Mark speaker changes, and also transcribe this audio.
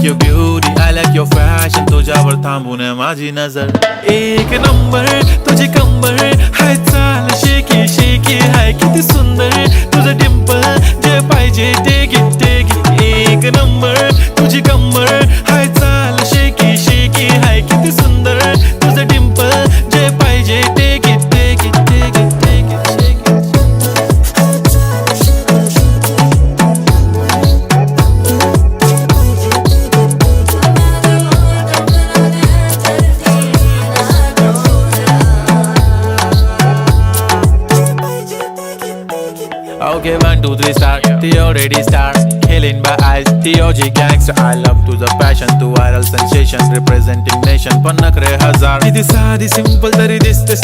Speaker 1: your beauty, I like your fashion. तुझ्यावर थांबून आहे माझी नजर. एक नंबर तुझी कंबर हाय, चाल शेकी शेकी हाय, किती सुंदर तुझं डिंपल, जे पाहिजे ते घे ते घे. एक नंबर तुझी कंबर हाय, चाल शेकी शेकी हाय, किती सुंदर तुझं डिंपल, जे पाहिजे ते घे ते घे ते घे ते घे. Okay, 1, 2, 3 start. The already start. Killing by eyes. The OG gangster. I love to the passion, to viral sensation, representing nation. पण नखरे हजार. किती साधी simple तरी दिसते